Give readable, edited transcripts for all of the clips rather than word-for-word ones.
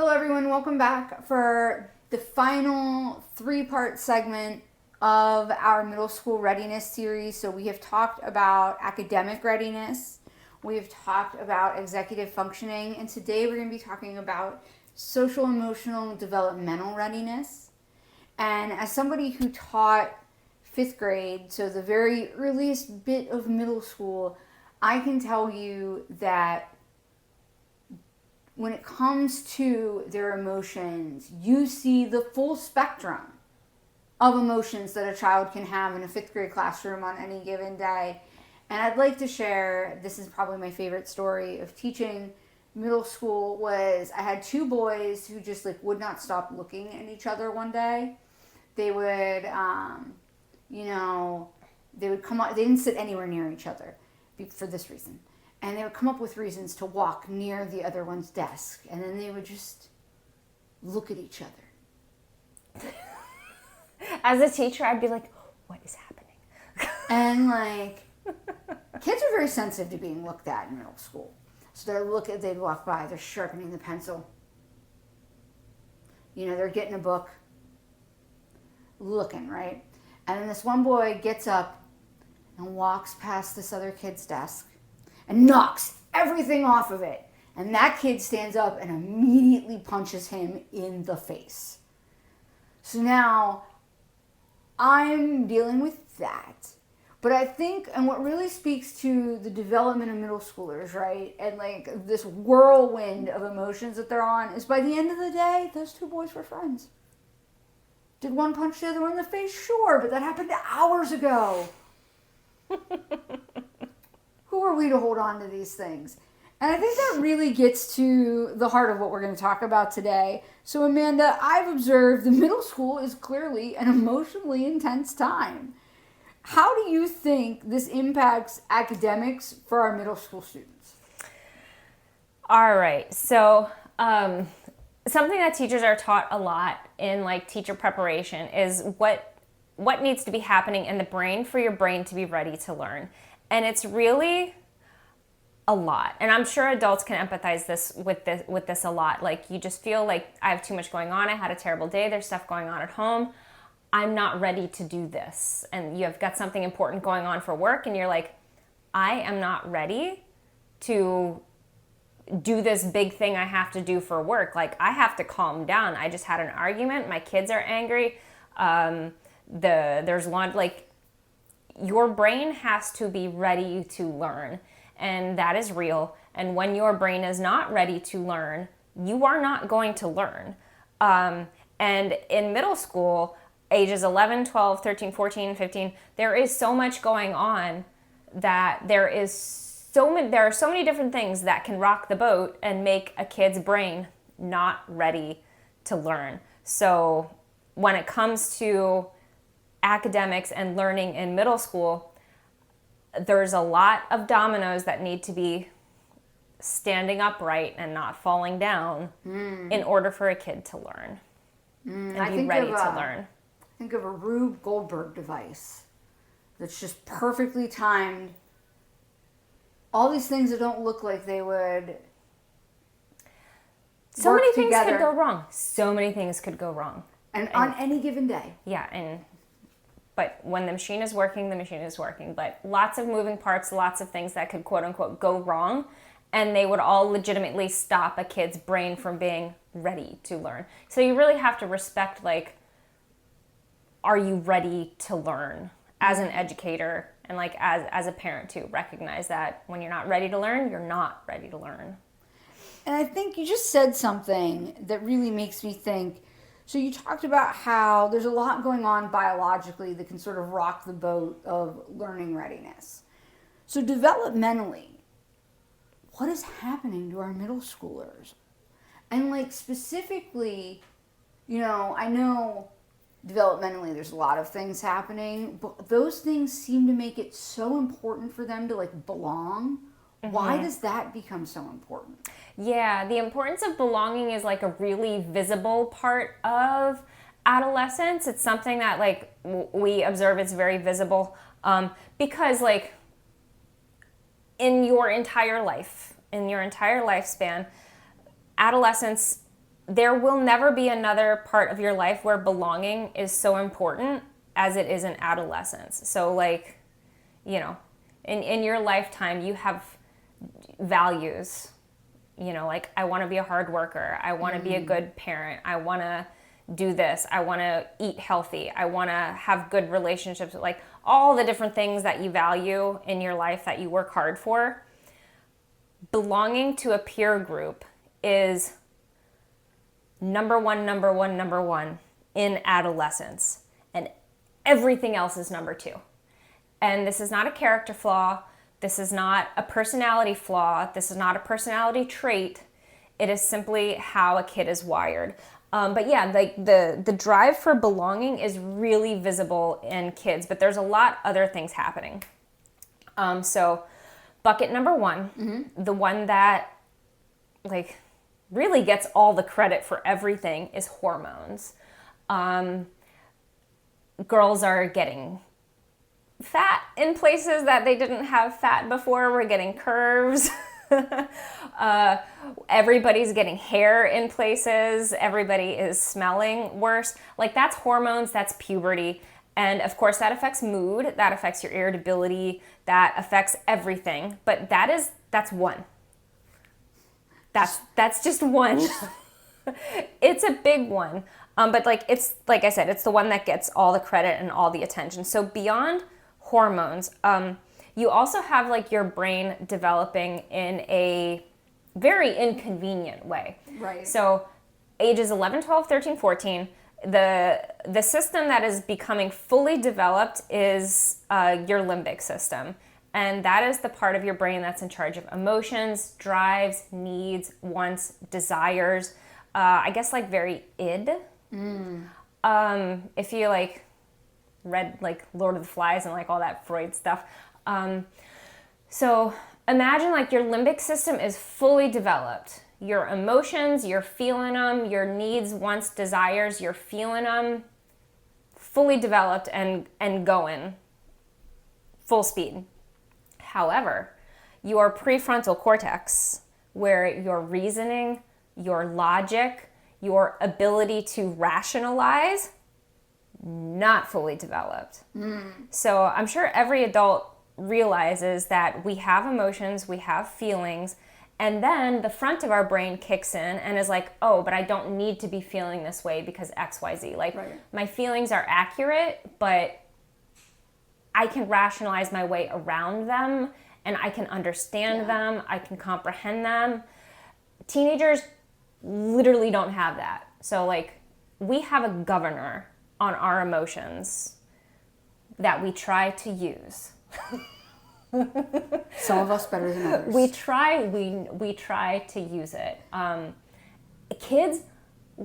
Hello everyone, welcome back for the final three-part segment of our middle school readiness series. So we have talked about academic readiness, we have talked about executive functioning, and today we're going to be talking about social, emotional, developmental readiness. And as somebody who taught fifth grade, so the very earliest bit of middle school, I can tell you that when it comes to their emotions, you see the full spectrum of emotions that a child can have in a fifth grade classroom on any given day. And I'd like to share, this is probably my favorite story of teaching middle school, was I had two boys who just would not stop looking at each other one day. They would, they would come up, they didn't sit anywhere near each other for this reason. And they would come up with reasons to walk near the other one's desk. And then they would just look at each other. As a teacher, I'd be like, what is happening? And kids are very sensitive to being looked at in middle school. So they'd walk by, they're sharpening the pencil. They're getting a book, looking, right? And then this one boy gets up and walks past this other kid's desk and knocks everything off of it. And that kid stands up and immediately punches him in the face. So now I'm dealing with that. But I think, and what really speaks to the development of middle schoolers, right? And this whirlwind of emotions that they're on is by the end of the day, those two boys were friends. Did one punch the other one in the face? Sure, but that happened hours ago. Who are we to hold on to these things? And I think that really gets to the heart of what we're going to talk about today. So Amanda, I've observed the middle school is clearly an emotionally intense time. How do you think this impacts academics for our middle school students? All right. So something that teachers are taught a lot in teacher preparation is what needs to be happening in the brain for your brain to be ready to learn. And it's really a lot. And I'm sure adults can empathize with this a lot. You just feel like I have too much going on. I had a terrible day. There's stuff going on at home. I'm not ready to do this. And you have got something important going on for work and you're like, I am not ready to do this big thing I have to do for work. I have to calm down. I just had an argument. My kids are angry. There's your brain has to be ready to learn, and that is real. And when your brain is not ready to learn, you are not going to learn. And in middle school, ages 11, 12, 13, 14, 15, there is so much going on that there are so many different things that can rock the boat and make a kid's brain not ready to learn. So when it comes to academics and learning in middle school, there's a lot of dominoes that need to be standing upright and not falling down in order for a kid to learn and be ready to learn. Think of a Rube Goldberg device that's just perfectly timed. All these things that don't look like they would so work many together. things could go wrong. So many things could go wrong. And on any given day. Yeah, but when the machine is working, the machine is working. But lots of moving parts, lots of things that could quote unquote go wrong, and they would all legitimately stop a kid's brain from being ready to learn. So you really have to respect, are you ready to learn as an educator, and as a parent too, recognize that when you're not ready to learn, you're not ready to learn. And I think you just said something that really makes me think. So you talked about how there's a lot going on biologically that can sort of rock the boat of learning readiness. So developmentally, what is happening to our middle schoolers? And specifically, I know developmentally there's a lot of things happening, but those things seem to make it so important for them to belong. Mm-hmm. Why does that become so important? Yeah, the importance of belonging is a really visible part of adolescence. It's something that we observe, it's very visible because in your entire lifespan, adolescence there will never be another part of your life where belonging is so important as it is in adolescence. So like, you know, in your lifetime, you have values, you know, like I want to be a hard worker. I want to be a good parent. I want to do this. I want to eat healthy. I want to have good relationships. Like all the different things that you value in your life that you work hard for. Belonging to a peer group is number one in adolescence. And everything else is number two. And this is not a character flaw. This is not a personality flaw. This is not a personality trait. It is simply how a kid is wired. But yeah, like the drive for belonging is really visible in kids, but there's a lot other things happening. So bucket number one, the one that like really gets all the credit for everything is hormones. Girls are getting fat in places that they didn't have fat before. We're getting curves. Everybody's getting hair in places. Everybody is smelling worse. Like that's hormones, that's puberty. And of course that affects mood, that affects your irritability, that affects everything. But that's one. That's just one. It's a big one. But like it's like I said, it's the one that gets all the credit and all the attention. So beyond hormones, you also have like your brain developing in a very inconvenient way. Right. So ages 11, 12, 13, 14, the system that is becoming fully developed is your limbic system. And that is the part of your brain that's in charge of emotions, drives, needs, wants, desires. I guess like very id. If you like read like Lord of the Flies and like all that Freud stuff. So imagine like your limbic system is fully developed. Your emotions, you're feeling them. Your needs, wants, desires, you're feeling them. Fully developed and going full speed. However, your prefrontal cortex, where your reasoning, your logic, your ability to rationalize, not fully developed. So I'm sure every adult realizes that we have emotions, we have feelings, and then the front of our brain kicks in and is like, oh, but I don't need to be feeling this way because XYZ. Like my feelings are accurate, but I can rationalize my way around them and I can understand them, I can comprehend them. Teenagers literally don't have that. So like we have a governor on our emotions that we try to use. Some of us better than others. We try to use it. Kids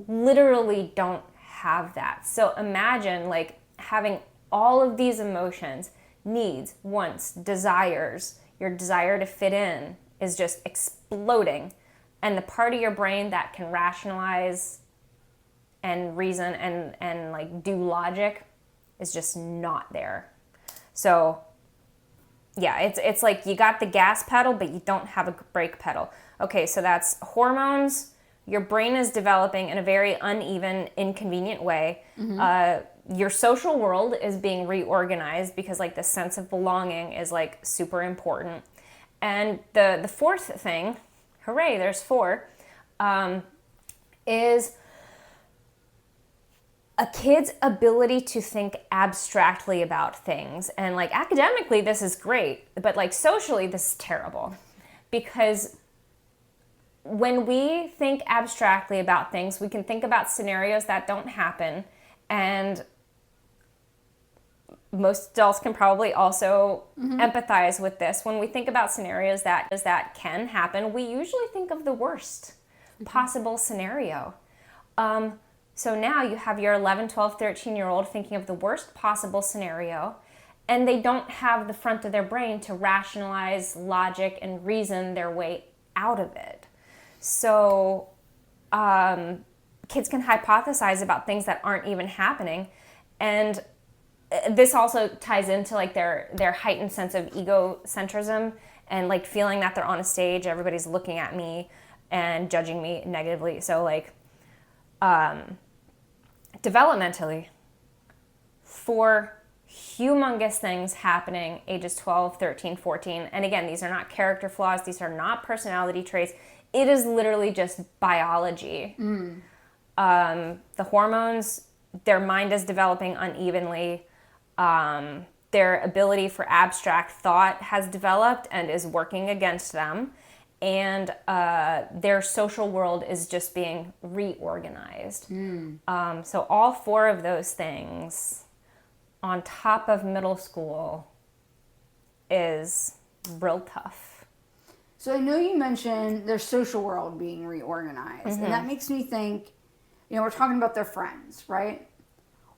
literally don't have that. So imagine like having all of these emotions, needs, wants, desires, your desire to fit in is just exploding. And the part of your brain that can rationalize and reason and like do logic is just not there. So yeah, it's like you got the gas pedal, but you don't have a brake pedal. Okay, so that's hormones. Your brain is developing in a very uneven, inconvenient way. Your social world is being reorganized because like the sense of belonging is like super important. And the fourth thing, hooray, there's four, is a kid's ability to think abstractly about things. And like academically, this is great, but like socially, this is terrible. Because when we think abstractly about things, we can think about scenarios that don't happen. And most adults can probably also empathize with this. When we think about scenarios that can happen, we usually think of the worst possible scenario. So now you have your 11, 12, 13-year-old thinking of the worst possible scenario, and they don't have the front of their brain to rationalize, logic, and reason their way out of it. So kids can hypothesize about things that aren't even happening. And this also ties into like their heightened sense of egocentrism and like feeling that they're on a stage, everybody's looking at me and judging me negatively. So like Developmentally, for humongous things happening ages 12, 13, 14. And again, these are not character flaws. These are not personality traits. It is literally just biology. The hormones, their mind is developing unevenly. Their ability for abstract thought has developed and is working against them. And their social world is just being reorganized. So all four of those things on top of middle school is real tough. So I know you mentioned their social world being reorganized, and that makes me think, we're talking about their friends, right?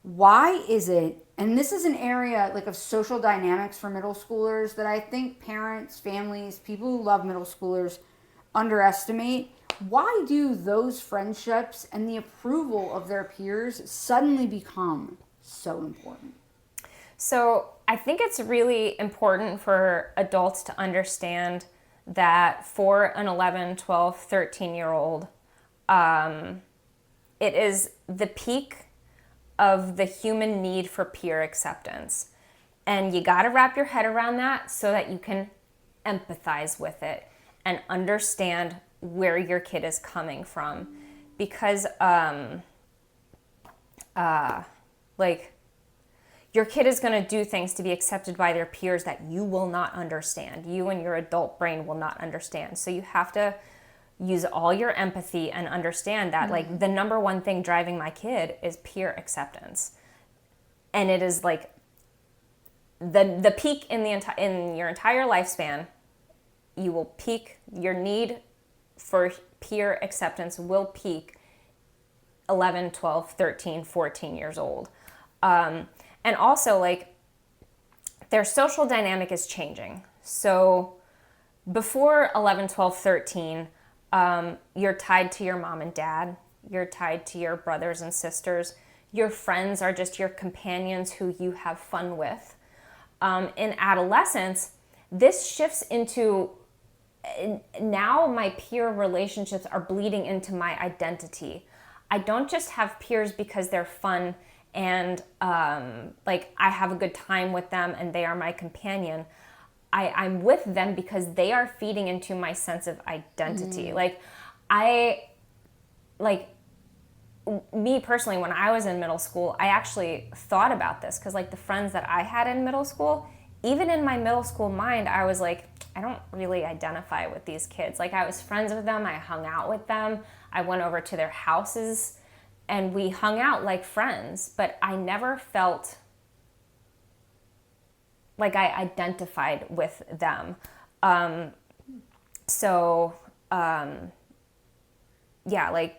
Why is it, and this is an area like of social dynamics for middle schoolers that I think parents, families, people who love middle schoolers underestimate. Why do those friendships and the approval of their peers suddenly become so important? So I think it's really important for adults to understand that for an 11, 12, 13-year-old, it is the peak of the human need for peer acceptance. And you got to wrap your head around that so that you can empathize with it and understand where your kid is coming from. Because, your kid is going to do things to be accepted by their peers that you will not understand. You and your adult brain will not understand. So you have to use all your empathy and understand that, like, the number one thing driving my kid is peer acceptance. And it is like the peak in in your entire lifespan. You will peak, your need for peer acceptance will peak 11, 12, 13, 14 years old. And also, like, their social dynamic is changing. So before 11, 12, 13, you're tied to your mom and dad. You're tied to your brothers and sisters. Your friends are just your companions who you have fun with. In adolescence, this shifts into, now my peer relationships are bleeding into my identity. I don't just have peers because they're fun and I have a good time with them and they are my companion. I'm with them because they are feeding into my sense of identity. Me personally, when I was in middle school, I actually thought about this because, like, the friends that I had in middle school, even in my middle school mind, I was like, I don't really identify with these kids. Like, I was friends with them, I hung out with them, I went over to their houses, and we hung out like friends, but I never felt like I identified with them.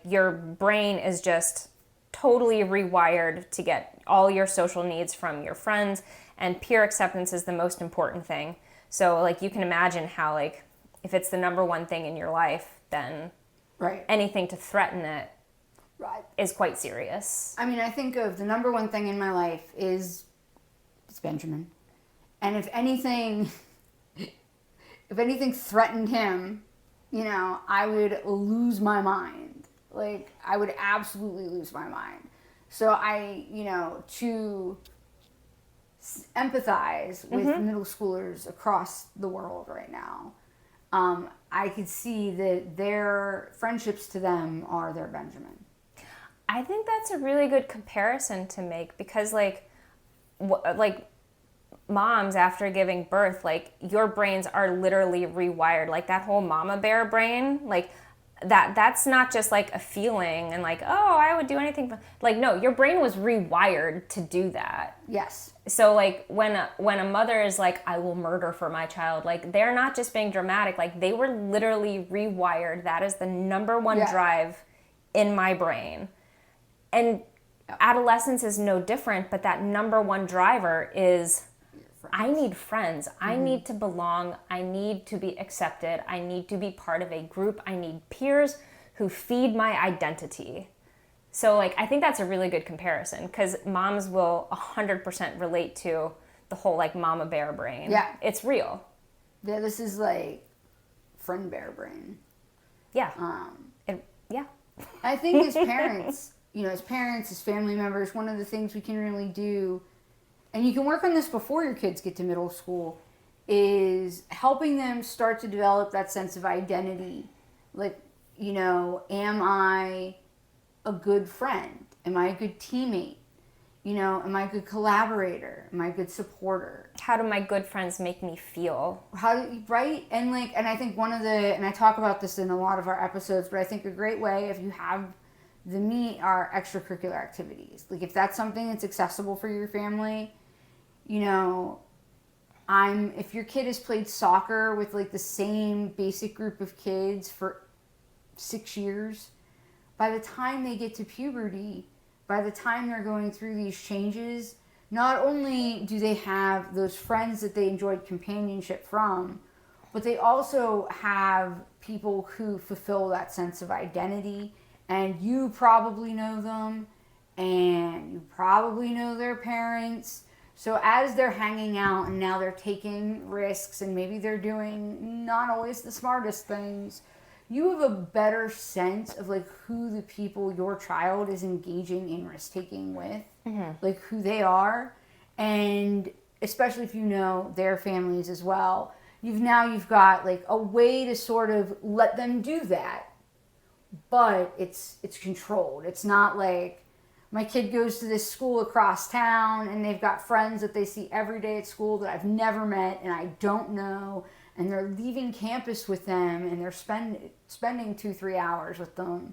Your brain is just totally rewired to get all your social needs from your friends, and peer acceptance is the most important thing. So, like, you can imagine how, like, if it's the number one thing in your life, then anything to threaten it is quite serious. I mean, I think of the number one thing in my life it's Benjamin. And if anything threatened him, I would lose my mind. Like, I would absolutely lose my mind. So to empathize with middle schoolers across the world right now, I could see that their friendships to them are their Benjamin. I think that's a really good comparison to make because, like moms after giving birth, like, your brains are literally rewired. Like, that whole mama bear brain, like, that's not just like a feeling and like, oh, I would do anything. Like, no, your brain was rewired to do that. Yes. So, like, when a mother is like, I will murder for my child, like, they're not just being dramatic. Like, they were literally rewired. That is the number one drive in my brain. And adolescence is no different, but that number one driver is, I need friends. I need to belong. I need to be accepted. I need to be part of a group. I need peers who feed my identity. So, like, I think that's a really good comparison because moms will 100% relate to the whole, like, mama bear brain. Yeah. It's real. Yeah, this is like friend bear brain. Yeah. I think as parents, as parents, as family members, one of the things we can really do, and you can work on this before your kids get to middle school, is helping them start to develop that sense of identity. Like, am I a good friend? Am I a good teammate? Am I a good collaborator? Am I a good supporter? How do my good friends make me feel? Right? And I think and I talk about this in a lot of our episodes, but I think a great way, if you have the meat, are extracurricular activities. Like, if that's something that's accessible for your family, if your kid has played soccer with the same basic group of kids for 6 years, by the time they get to puberty, by the time they're going through these changes, not only do they have those friends that they enjoyed companionship from, but they also have people who fulfill that sense of identity, and you probably know them, and you probably know their parents. So as they're hanging out and now they're taking risks and maybe they're doing not always the smartest things, you have a better sense of who the people your child is engaging in risk taking with, who they are, and especially if you know their families as well. You've got a way to sort of let them do that, but it's controlled. It's not my kid goes to this school across town and they've got friends that they see every day at school that I've never met and I don't know, and they're leaving campus with them and they're spending 2-3 hours with them,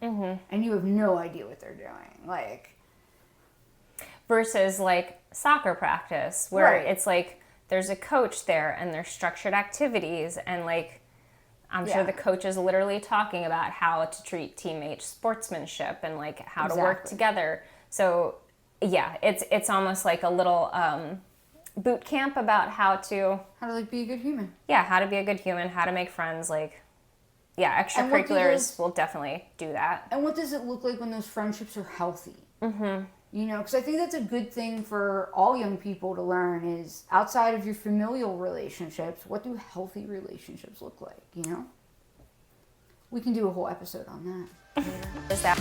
and you have no idea what they're doing. Versus soccer practice, where it's there's a coach there and there's structured activities, and I'm sure the coach is literally talking about how to treat teammate sportsmanship and how to work together. So yeah, it's almost like a little boot camp about how to be a good human. Yeah, how to be a good human, how to make friends. Extracurriculars will definitely do that. And what does it look like when those friendships are healthy? Because I think that's a good thing for all young people to learn, is outside of your familial relationships, what do healthy relationships look like? We can do a whole episode on that later. Is that